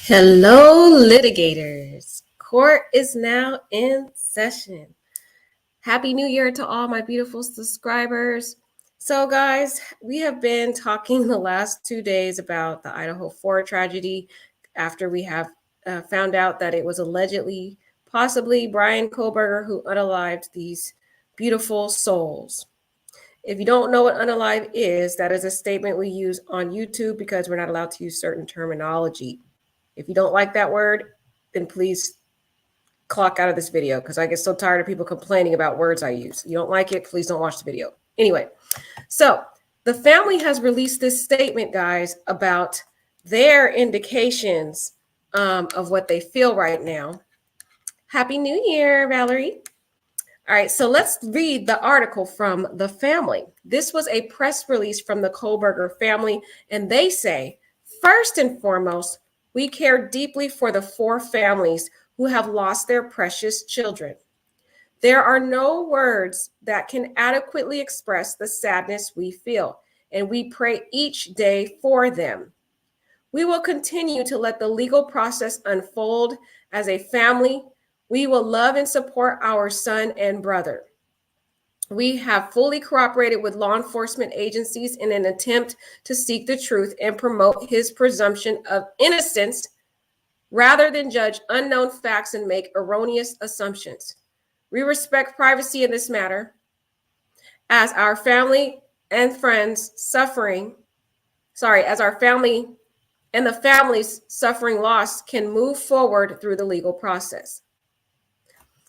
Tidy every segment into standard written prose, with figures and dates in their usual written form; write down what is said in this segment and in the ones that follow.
Hello, litigators. Court is now in session. Happy New Year to all my beautiful subscribers. So, guys, we have been talking the last 2 days about the Idaho 4 tragedy after we have found out that it was allegedly, possibly Bryan Kohberger who unalived these beautiful souls. If you don't know what unalive is, that is a statement we use on YouTube because we're not allowed to use certain terminology. If you don't like that word, then please clock out of this video because I get so tired of people complaining about words I use. You don't like it, please don't watch the video. Anyway, so the family has released this statement, guys, about their indications of what they feel right now. Happy New Year, Valerie. All right, so let's read the article from the family. This was a press release from the Coburger family, and they say, first and foremost, we care deeply for the 4 families who have lost their precious children. There are no words that can adequately express the sadness we feel, and we pray each day for them. We will continue to let the legal process unfold. As a family, we will love and support our son and brother. We have fully cooperated with law enforcement agencies in an attempt to seek the truth and promote his presumption of innocence rather than judge unknown facts and make erroneous assumptions. We respect privacy in this matter as our family and friends as our family and the families suffering loss can move forward through the legal process.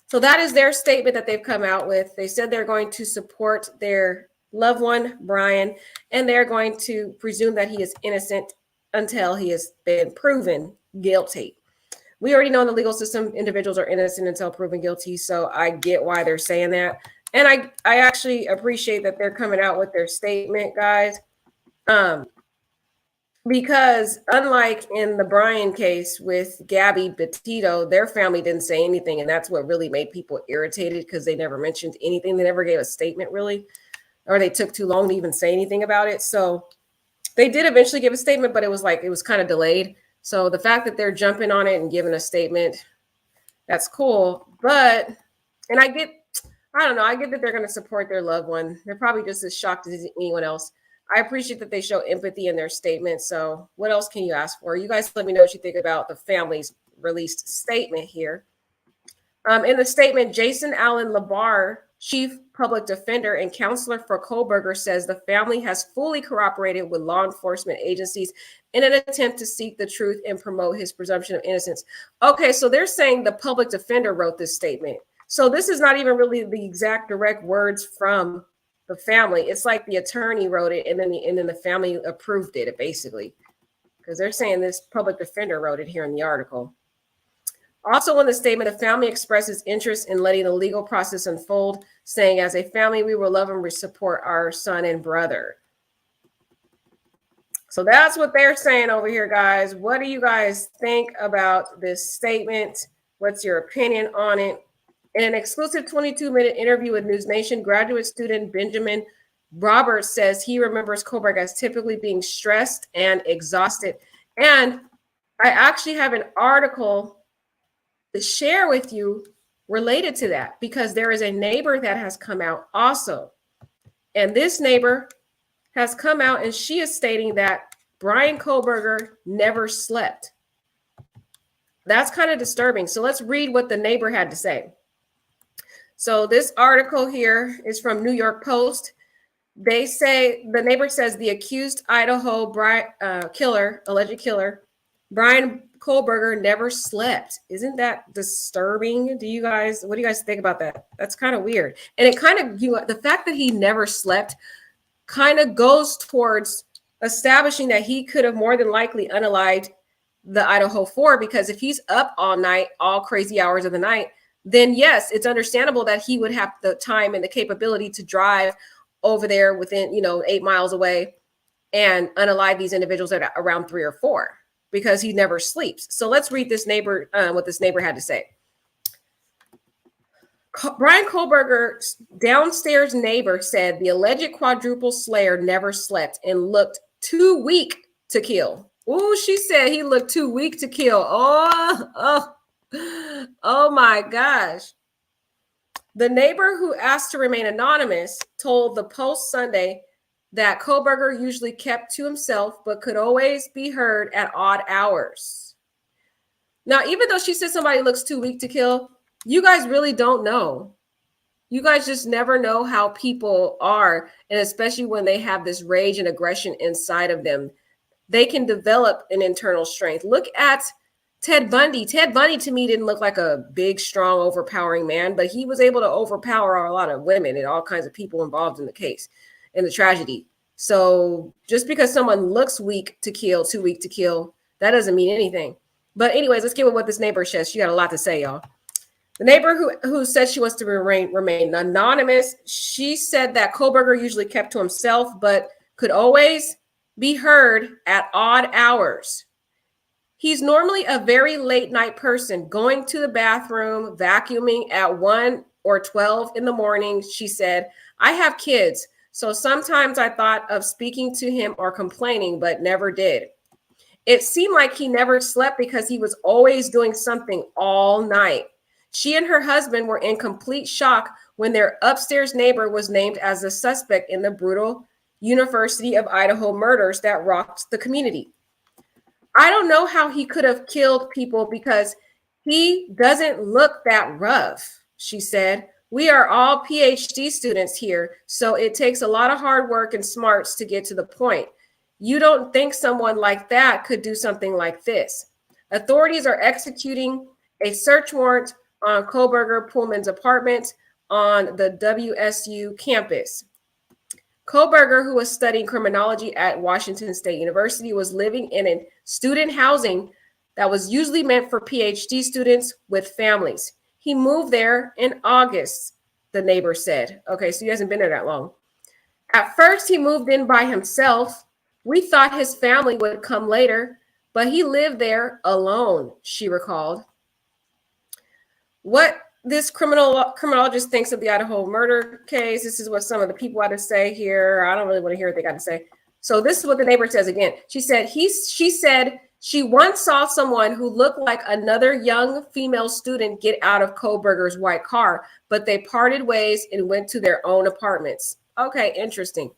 So that is their statement that they've come out with. They said they're going to support their loved one, Bryan, and they're going to presume that he is innocent until he has been proven guilty. We already know in the legal system, individuals are innocent until proven guilty, so I get why they're saying that. And I actually appreciate that they're coming out with their statement, guys. Because unlike in the Bryan case with Gabby Petito, their family didn't say anything. And that's what really made people irritated because they never mentioned anything. They never gave a statement really, or they took too long to even say anything about it. So they did eventually give a statement, but it was kind of delayed. So the fact that they're jumping on it and giving a statement, that's cool. And I get that they're going to support their loved one. They're probably just as shocked as anyone else. I appreciate that they show empathy in their statement. So what else can you ask for? You guys let me know what you think about the family's released statement here. In the statement, Jason Allen Labar, Chief Public Defender and Counselor for Coburger, says the family has fully cooperated with law enforcement agencies in an attempt to seek the truth and promote his presumption of innocence. Okay, so they're saying the public defender wrote this statement. So this is not even really the exact direct words from the family. It's like the attorney wrote it and then the family approved it, basically, because they're saying this public defender wrote it here in the article. Also in the statement, the family expresses interest in letting the legal process unfold, saying, as a family, we will love and support our son and brother. So that's what they're saying over here, guys. What do you guys think about this statement? What's your opinion on it? In an exclusive 22-minute interview with News Nation, graduate student Benjamin Roberts says he remembers Kohberger as typically being stressed and exhausted. And I actually have an article to share with you related to that because there is a neighbor that has come out also. And this neighbor has come out and she is stating that Bryan Kohberger never slept. That's kind of disturbing. So let's read what the neighbor had to say. So this article here is from New York Post. They say, the neighbor says the accused Idaho alleged killer, Bryan Kohberger, never slept. Isn't that disturbing? What do you guys think about that? That's kind of weird. And it kind of, the fact that he never slept kind of goes towards establishing that he could have more than likely unalived the Idaho 4, because if he's up all night, all crazy hours of the night, then yes, it's understandable that he would have the time and the capability to drive over there within, 8 miles away and unalive these individuals at around 3 or 4 because he never sleeps. So let's read this neighbor, what this neighbor had to say. Bryan Kohberger's downstairs neighbor said the alleged quadruple slayer never slept and looked too weak to kill. Ooh, she said he looked too weak to kill. Oh my gosh. The neighbor who asked to remain anonymous told the Post Sunday that Kohberger usually kept to himself, but could always be heard at odd hours. Now, even though she said somebody looks too weak to kill, you guys really don't know. You guys just never know how people are, and especially when they have this rage and aggression inside of them, they can develop an internal strength. Look at Ted Bundy. Ted Bundy to me didn't look like a big, strong, overpowering man, but he was able to overpower a lot of women and all kinds of people involved in the case, in the tragedy. So just because someone looks weak to kill, too weak to kill, that doesn't mean anything. But anyways, let's get with what this neighbor says. She got a lot to say, y'all. The neighbor who said she wants to remain anonymous, she said that Coburger usually kept to himself, but could always be heard at odd hours. He's normally a very late night person, going to the bathroom, vacuuming at 1 or 12 in the morning. She said, I have kids, so sometimes I thought of speaking to him or complaining, but never did. It seemed like he never slept because he was always doing something all night. She and her husband were in complete shock when their upstairs neighbor was named as a suspect in the brutal University of Idaho murders that rocked the community. I don't know how he could have killed people because he doesn't look that rough, she said. We are all PhD students here, so it takes a lot of hard work and smarts to get to the point. You don't think someone like that could do something like this. Authorities are executing a search warrant on Coburger Pullman's apartment on the WSU campus. Coburger, who was studying criminology at Washington State University, was living in a student housing that was usually meant for PhD students with families. He moved there in August, the neighbor said. Okay, so he hasn't been there that long. At first, he moved in by himself. We thought his family would come later, but he lived there alone, she recalled. What this criminologist thinks of the Idaho murder case, this is what some of the people had to say here. I don't really want to hear what they got to say. So this is what the neighbor says again. She said she once saw someone who looked like another young female student get out of Kohberger's white car, but they parted ways and went to their own apartments. Okay, interesting.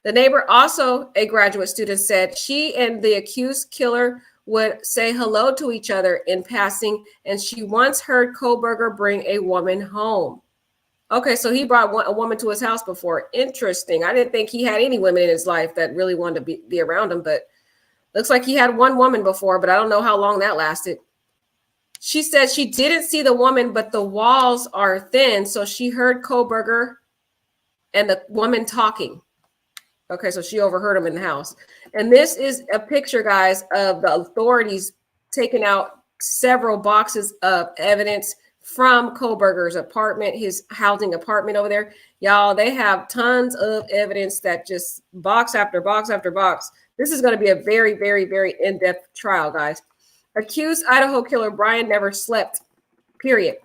The neighbor, also a graduate student, said she and the accused killer would say hello to each other in passing, and she once heard Coburger bring a woman home. Okay, so he brought a woman to his house before. Interesting. I didn't think he had any women in his life that really wanted to be around him, but looks like he had one woman before, but I don't know how long that lasted. She said she didn't see the woman, but the walls are thin, so she heard Coburger and the woman talking. Okay, so she overheard him in the house. And this is a picture, guys, of the authorities taking out several boxes of evidence from Coburger's apartment, his housing apartment over there. Y'all, they have tons of evidence that just box after box after box. This is going to be a very, very, very in-depth trial, guys. Accused Idaho killer Bryan never slept, period.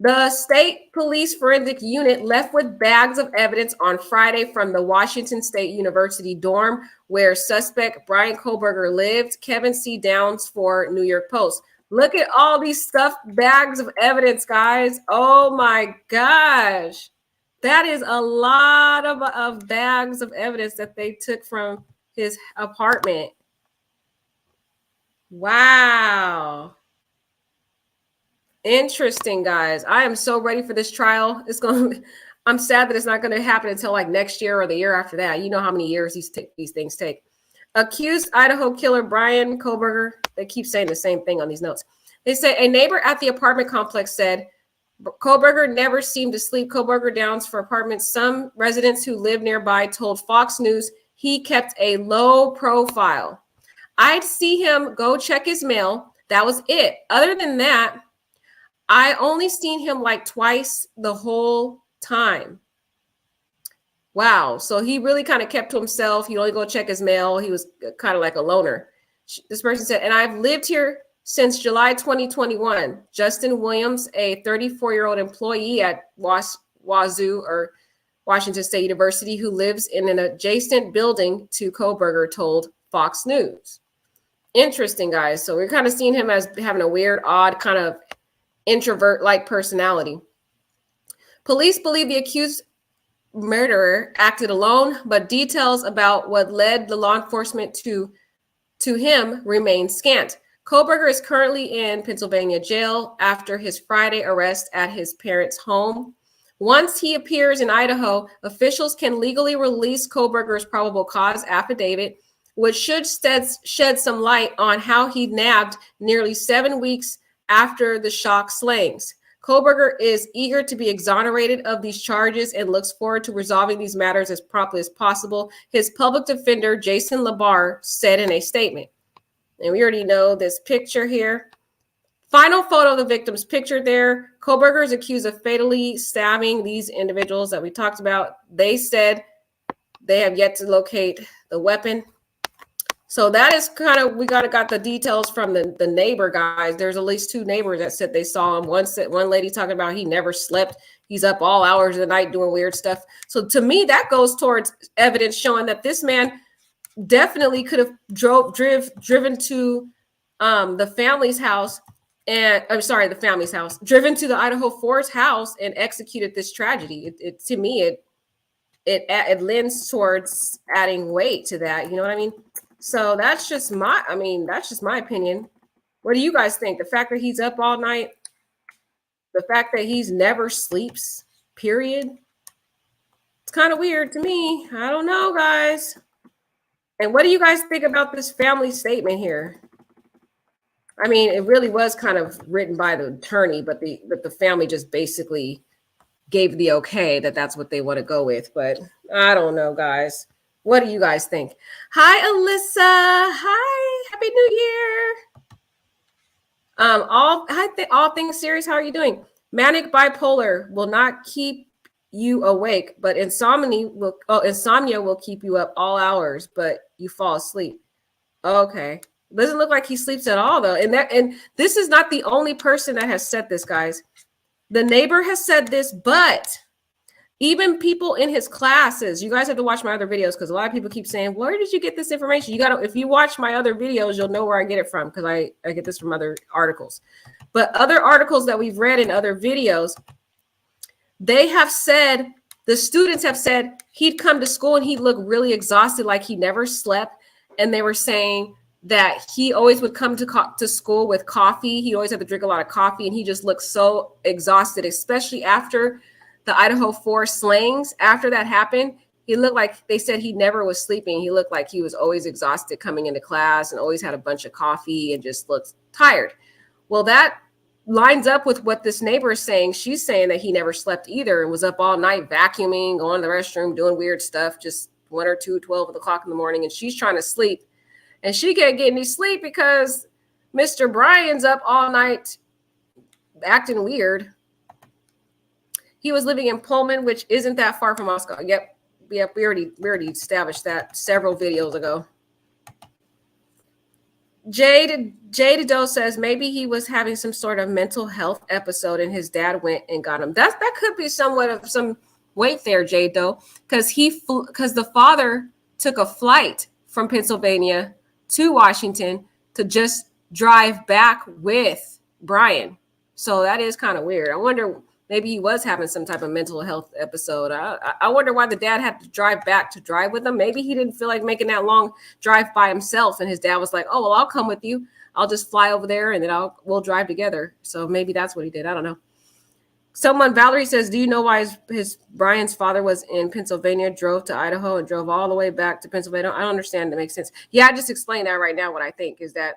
The state police forensic unit left with bags of evidence on Friday from the Washington State University dorm where suspect Bryan Kohberger lived. Kevin C. Downs for New York Post. Look at all these stuffed bags of evidence, guys. Oh my gosh. That is a lot of bags of evidence that they took from his apartment. Wow. Interesting, guys. I am so ready for this trial. I'm sad that it's not going to happen until like next year or the year after that. You know how many years these things take. Accused Idaho killer Bryan Kohberger. They keep saying the same thing on these notes. They say a neighbor at the apartment complex said Kohberger never seemed to sleep. Kohberger Downs for apartments. Some residents who live nearby told Fox News he kept a low profile. I'd see him go check his mail. That was it. Other than that, I only seen him like twice the whole time. Wow. So he really kind of kept to himself. He'd only go check his mail. He was kind of like a loner. This person said, and I've lived here since July 2021. Justin Williams, a 34-year-old employee at Wazoo or Washington State University who lives in an adjacent building to Coburger, told Fox News. Interesting, guys. So we're kind of seeing him as having a weird, odd, kind of introvert-like personality. Police believe the accused murderer acted alone, but details about what led the law enforcement to him remain scant. Coburger is currently in Pennsylvania jail after his Friday arrest at his parents' home. Once he appears in Idaho, officials can legally release Kohberger's probable cause affidavit, which should shed some light on how he nabbed nearly 7 weeks after the shock slayings. Coburger is eager to be exonerated of these charges and looks forward to resolving these matters as promptly as possible, his public defender, Jason Labar, said in a statement. And we already know this picture here. Final photo of the victims pictured there. Coburger is accused of fatally stabbing these individuals that we talked about. They said they have yet to locate the weapon. So that is kind of, we got the details from the neighbor guys. There's at least 2 neighbors that said they saw him. One lady talking about he never slept. He's up all hours of the night doing weird stuff. So to me, that goes towards evidence showing that this man definitely could have driven to the family's house, and driven to the Idaho 4's house and executed this tragedy. To me, it lends towards adding weight to that. You know what I mean? So that's just my opinion. What do you guys think? The fact that he's up all night, the fact that he's never sleeps, period. It's kind of weird to me. I don't know, guys. And what do you guys think about this family statement here? I mean, it really was kind of written by the attorney, but the family just basically gave the okay that that's what they want to go with. But I don't know, guys. What do you guys think? Hi, Alyssa. Hi, Happy New Year. All things serious. How are you doing? Manic bipolar will not keep you awake, but insomnia will keep you up all hours, but you fall asleep. Okay. Doesn't look like he sleeps at all though. And this is not the only person that has said this, guys. The neighbor has said this, but even people in his classes, you guys have to watch my other videos because a lot of people keep saying, where did you get this information? If you watch my other videos, you'll know where I get it from because I get this from other articles. But other articles that we've read in other videos, they have said, the students have said he'd come to school and he'd look really exhausted, like he never slept. And they were saying that he always would come to school with coffee. He always had to drink a lot of coffee and he just looked so exhausted, especially after the Idaho 4 slayings. After that happened, he looked like, they said he never was sleeping. He looked like he was always exhausted coming into class and always had a bunch of coffee and just looked tired. Well, that lines up with what this neighbor is saying. She's saying that he never slept either and was up all night vacuuming, going to the restroom, doing weird stuff, just 1 or 2, 12 o'clock in the morning. And she's trying to sleep and she can't get any sleep because Mr. Bryan's up all night acting weird. He was living in Pullman, which isn't that far from Moscow. Yep. We already established that several videos ago. Jade Doe says maybe he was having some sort of mental health episode and his dad went and got him. That could be somewhat of some weight there, Jade Doe, because the father took a flight from Pennsylvania to Washington to just drive back with Bryan. So that is kind of weird. I wonder, maybe he was having some type of mental health episode. I wonder why the dad had to drive back to drive with him. Maybe he didn't feel like making that long drive by himself. And his dad was like, oh, well, I'll come with you. I'll just fly over there and then we'll drive together. So maybe that's what he did. I don't know. Valerie says, do you know why his Bryan's father was in Pennsylvania, drove to Idaho and drove all the way back to Pennsylvania? I don't understand. That makes sense. Yeah, I just explained that right now. What I think is that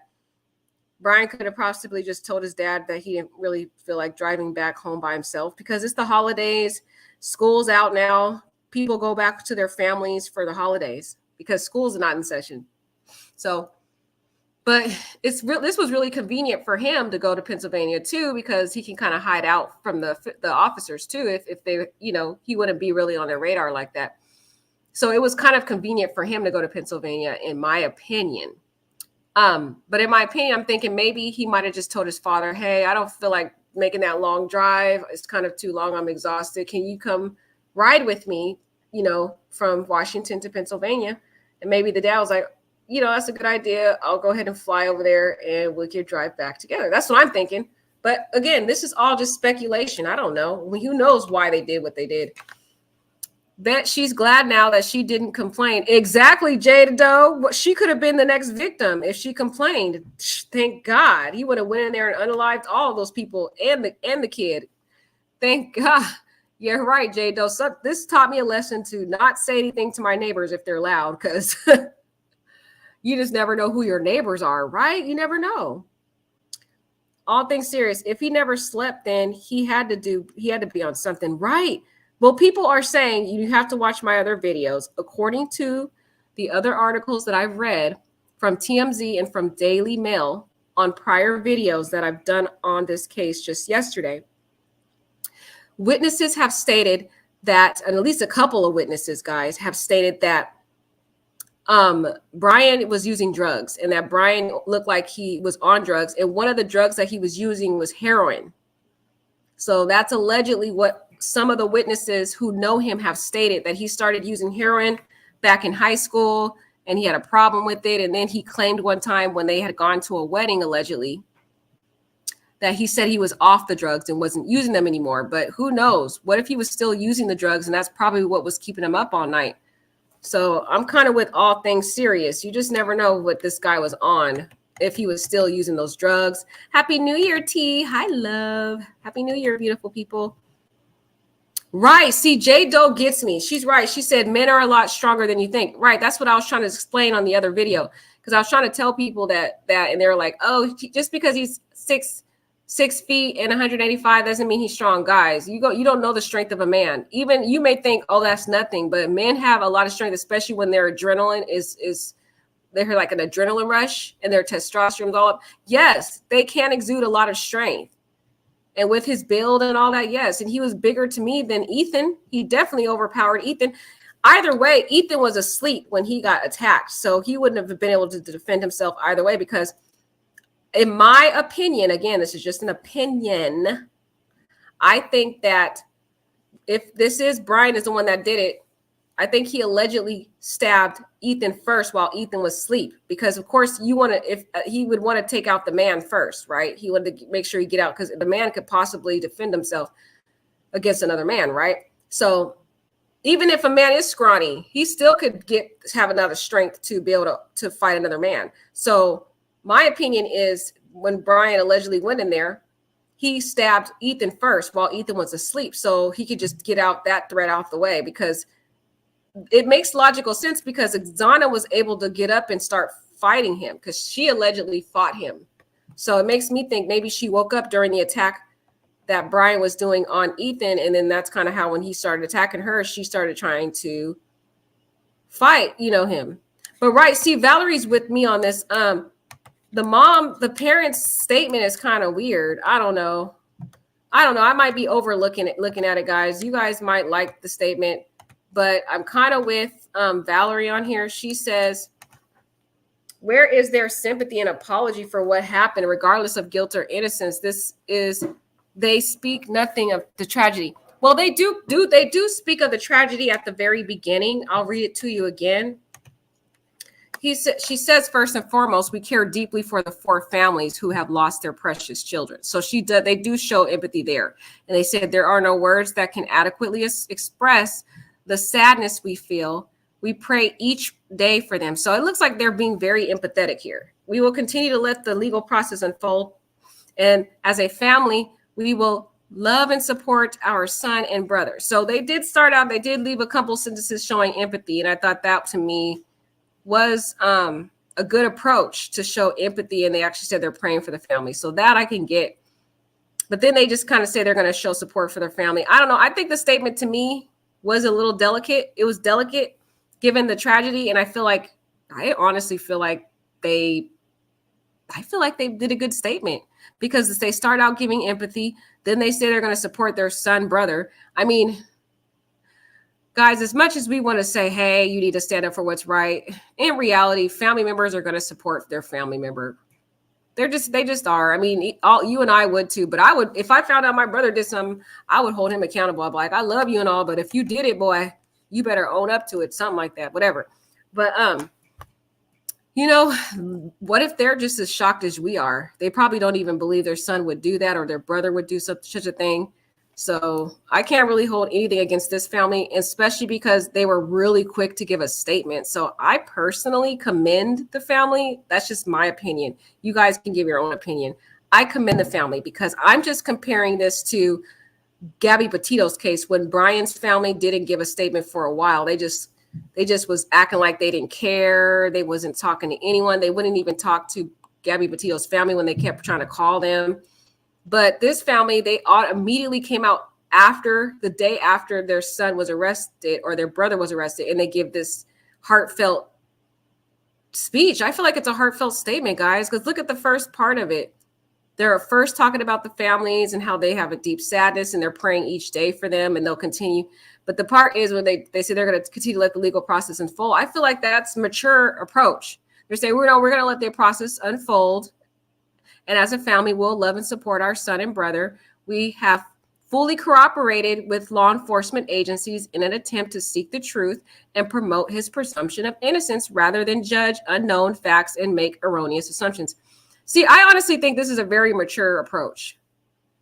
Bryan could have possibly just told his dad that he didn't really feel like driving back home by himself because it's the holidays. School's out now. People go back to their families for the holidays because school's not in session. So, but this was really convenient for him to go to Pennsylvania too, because he can kind of hide out from the officers too. If they, he wouldn't be really on their radar like that. So it was kind of convenient for him to go to Pennsylvania, in my opinion. But in my opinion, I'm thinking maybe he might have just told his father, hey, I don't feel like making that long drive. It's kind of too long. I'm exhausted. Can you come ride with me, from Washington to Pennsylvania? And maybe the dad was like, that's a good idea. I'll go ahead and fly over there and we could drive back together. That's what I'm thinking. But again, this is all just speculation. I don't know. Who knows why they did what they did. Bet she's glad now that she didn't complain. Exactly, Jada Doe. She could have been the next victim if she complained. Thank God. He would have went in there and unalived all of those people and the kid. Thank God. You're right, Jada Doe. So this taught me a lesson to not say anything to my neighbors if they're loud, because you just never know who your neighbors are, right? You never know. All things serious. If he never slept, then he had to be on something, right? Well, people are saying you have to watch my other videos. According to the other articles that I've read from TMZ and from Daily Mail on prior videos that I've done on this case just yesterday, witnesses have stated that, and at least a couple of witnesses, guys, have stated that Bryan was using drugs and that Bryan looked like he was on drugs. And one of the drugs that he was using was heroin. So that's allegedly what some of the witnesses who know him have stated, that he started using heroin back in high school and he had a problem with it. And then he claimed one time when they had gone to a wedding, allegedly, that he said he was off the drugs and wasn't using them anymore. But who knows? What if he was still using the drugs? And that's probably what was keeping him up all night. So I'm kind of with all things serious. You just never know what this guy was on, if he was still using those drugs. Happy New Year, T. Hi, love. Happy New Year, beautiful people. Right. See, J Doe gets me. She's right. She said men are a lot stronger than you think. Right. That's what I was trying to explain on the other video, because I was trying to tell people that, and they were like, oh, just because he's 6 feet and 185 doesn't mean he's strong. Guys, you don't know the strength of a man. Even you may think, oh, that's nothing, but men have a lot of strength, especially when their adrenaline is they're like an adrenaline rush and their testosterone's all up. Yes, they can exude a lot of strength. And with his build and all that, yes. And he was bigger to me than Ethan. He definitely overpowered Ethan. Either way, Ethan was asleep when he got attacked. So he wouldn't have been able to defend himself either way, because in my opinion, again, this is just an opinion, I think that if this is Bryan is the one that did it, I think he allegedly stabbed Ethan first while Ethan was asleep, because of course if he would want to take out the man first, right? He wanted to make sure he get out, because the man could possibly defend himself against another man, right? So even if a man is scrawny, he still could have another strength to be able to fight another man. So my opinion is, when Bryan allegedly went in there, he stabbed Ethan first while Ethan was asleep, so he could just get out that threat off the way, because it makes logical sense, because Zana was able to get up and start fighting him because she allegedly fought him. So it makes me think maybe she woke up during the attack that Bryan was doing on Ethan, and then that's kind of how, when he started attacking her, she started trying to fight, him. But right, see, Valerie's with me on this. The parents' statement is kind of weird. I don't know. I might be looking at it, guys. You guys might like the statement, but I'm kind of with Valerie on here. She says, where is their sympathy and apology for what happened, regardless of guilt or innocence? They speak nothing of the tragedy. Well, they do speak of the tragedy at the very beginning. I'll read it to you again. She says, first and foremost, we care deeply for the 4 families who have lost their precious children. So they do show empathy there. And they said there are no words that can adequately express the sadness we feel. We pray each day for them. So it looks like they're being very empathetic here. We will continue to let the legal process unfold. And as a family, we will love and support our son and brother. So they did leave a couple sentences showing empathy. And I thought that, to me, was a good approach to show empathy. And they actually said they're praying for the family. So that I can get. But then they just kind of say they're going to show support for their family. I don't know. I think the statement, to me, was a little delicate. It was delicate given the tragedy. And I honestly feel like they did a good statement, because they start out giving empathy. Then they say they're going to support their son, brother. I mean, guys, as much as we want to say, hey, you need to stand up for what's right, in reality, family members are going to support their family member. They just are. I mean, you and I would too, but I would, if I found out my brother did something, I would hold him accountable. I'd be like, I love you and all, but if you did it, boy, you better own up to it. Something like that, whatever. But You know, what if they're just as shocked as we are? They probably don't even believe their son would do that or their brother would do such a thing. So I can't really hold anything against this family, especially because they were really quick to give a statement. So I personally commend the family. That's just my opinion. You guys can give your own opinion. I commend the family because I'm just comparing this to Gabby Petito's case when Bryan's family didn't give a statement for a while. They just was acting like they didn't care. They wasn't talking to anyone. They wouldn't even talk to Gabby Petito's family when they kept trying to call them. But this family, they immediately came out after the day after their son was arrested or their brother was arrested, and they give this heartfelt speech. I feel like it's a heartfelt statement, guys, because look at the first part of it. They're first talking about the families and how they have a deep sadness and they're praying each day for them and they'll continue. But the part is when they say they're going to continue to let the legal process unfold. I feel like that's a mature approach. They're saying, we're going to let the process unfold. And as a family, we'll love and support our son and brother. We have fully cooperated with law enforcement agencies in an attempt to seek the truth and promote his presumption of innocence rather than judge unknown facts and make erroneous assumptions. See, I honestly think this is a very mature approach.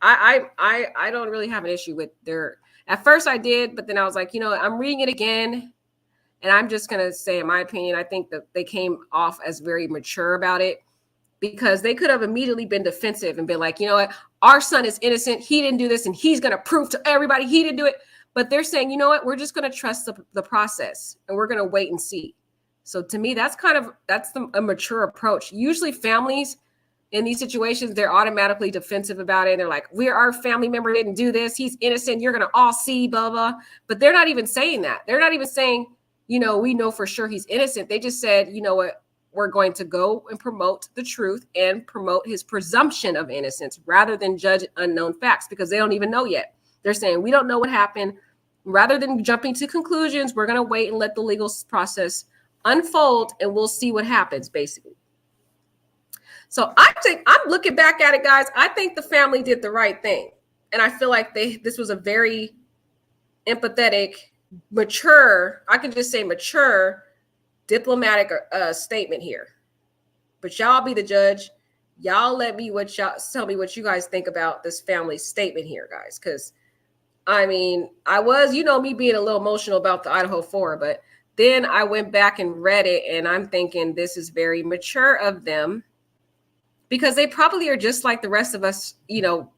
I don't really have an issue with their. At first I did, but then I was like, I'm reading it again, and I'm just going to say, in my opinion, I think that they came off as very mature about it because they could have immediately been defensive and been like, you know what, our son is innocent. He didn't do this, and he's going to prove to everybody he didn't do it. But they're saying, you know what, we're just going to trust the process, and we're going to wait and see. So to me, that's a mature approach. Usually families in these situations, they're automatically defensive about it. They're like, our family member didn't do this. He's innocent. You're going to all see, blah, blah. But they're not even saying that. They're not even saying, we know for sure he's innocent. They just said, you know what, we're going to go and promote the truth and promote his presumption of innocence rather than judge unknown facts because they don't even know yet. They're saying, we don't know what happened. Rather than jumping to conclusions, we're going to wait and let the legal process unfold and we'll see what happens, basically. So I'm looking back at it, guys. I think the family did the right thing. And I feel like this was a very empathetic, mature, I can just say mature, diplomatic statement here. But y'all be the judge. Y'all tell me what you guys think about this family statement here, guys. Because, I mean, I was, me being a little emotional about the Idaho 4, but then I went back and read it, and I'm thinking this is very mature of them. Because they probably are just like the rest of us,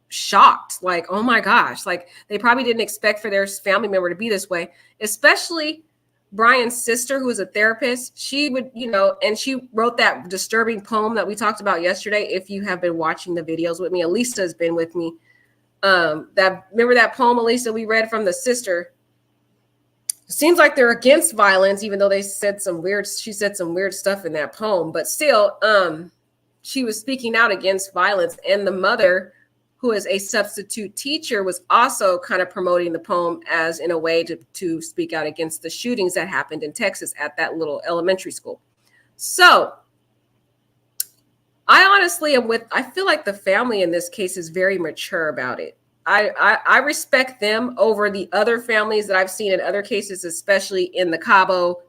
shocked, like, oh my gosh, like they probably didn't expect for their family member to be this way, especially Bryan's sister, who is a therapist. She would, and she wrote that disturbing poem that we talked about yesterday. If you have been watching the videos with me, Elisa has been with me. Remember that poem, Elisa, we read from the sister? It seems like they're against violence, even though she said some weird stuff in that poem, but still, she was speaking out against violence. And the mother, who is a substitute teacher, was also kind of promoting the poem as in a way to speak out against the shootings that happened in Texas at that little elementary school. So I honestly I feel like the family in this case is very mature about it. I respect them over the other families that I've seen in other cases, especially in the Cabo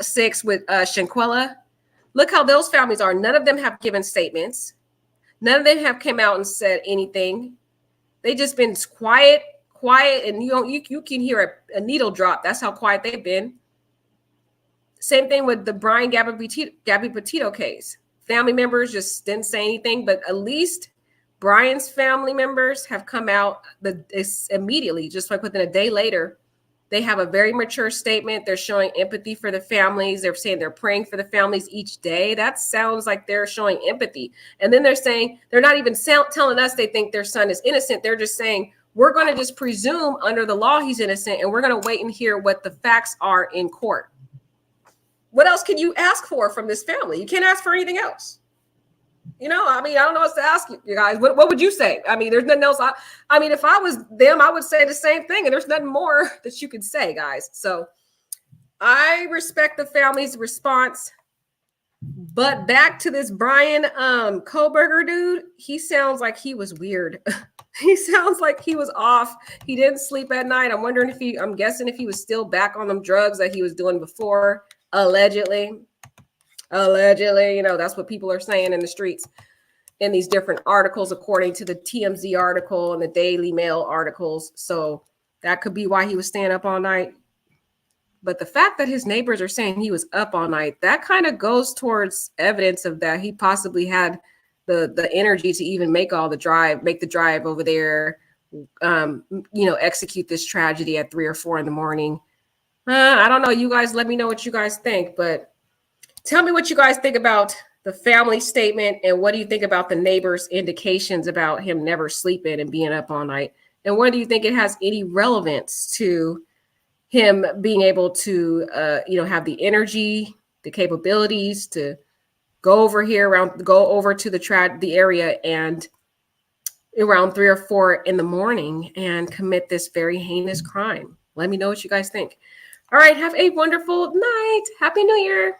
6 with Shanquella. Look how those families are. None of them have given statements. None of them have come out and said anything. They just been quiet, and you can hear a needle drop. That's how quiet they've been. Same thing with the Bryan Gabby Petito case. Family members just didn't say anything, but at least Bryan's family members have come out immediately, just like within a day later. They have a very mature statement. They're showing empathy for the families. They're saying they're praying for the families each day. That sounds like they're showing empathy. And then they're saying they're not even telling us they think their son is innocent. They're just saying, we're going to just presume under the law he's innocent, and we're going to wait and hear what the facts are in court. What else can you ask for from this family? You can't ask for anything else. I don't know what to ask you guys. What would you say? I mean, there's nothing else. I mean, if I was them, I would say the same thing. And there's nothing more that you could say, guys. So I respect the family's response. But back to this Bryan Kohberger dude, he sounds like he was weird. He sounds like he was off. He didn't sleep at night. I'm guessing if he was still back on them drugs that he was doing before, allegedly. Allegedly, you know, that's what people are saying in the streets in these different articles, according to the TMZ article and the Daily Mail articles. So that could be why he was staying up all night. But the fact that his neighbors are saying he was up all night, that kind of goes towards evidence of that he possibly had the energy to even make the drive over there, execute this tragedy at 3 or 4 in the morning. I don't know. You guys let me know what you guys think, but tell me what you guys think about the family statement, and what do you think about the neighbors' indications about him never sleeping and being up all night? And whether you think it has any relevance to him being able to, have the energy, the capabilities to go over to the area and around 3 or 4 in the morning and commit this very heinous crime. Let me know what you guys think. All right, have a wonderful night. Happy New Year.